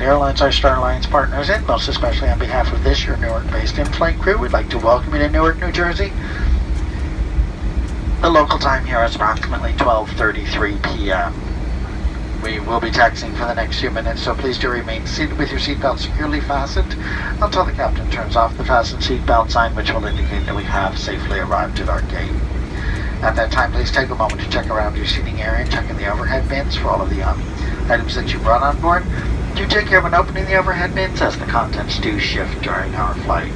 Airlines, our Star Alliance partners, and most especially on behalf of this, your Newark-based in-flight crew, we'd like to welcome you to Newark, New Jersey. The local time here is approximately 12:33 p.m. We will be taxiing for the next few minutes, so please do remain seated with your seatbelt securely fastened until the captain turns off the fasten seatbelt sign, which will indicate that we have safely arrived at our gate. At that time, please take a moment to check around your seating area and check in the overhead bins for all of the items that you brought on board. Do take care when opening the overhead bins, as the contents do shift during our flight.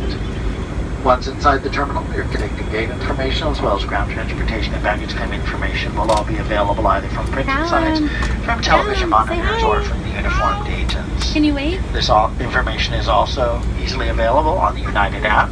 Once inside the terminal, your connecting gate information as well as ground transportation and baggage claim information will all be available either from printed signs, from television monitors, or from the uniformed agents. Can you wait? This information is also easily available on the United app.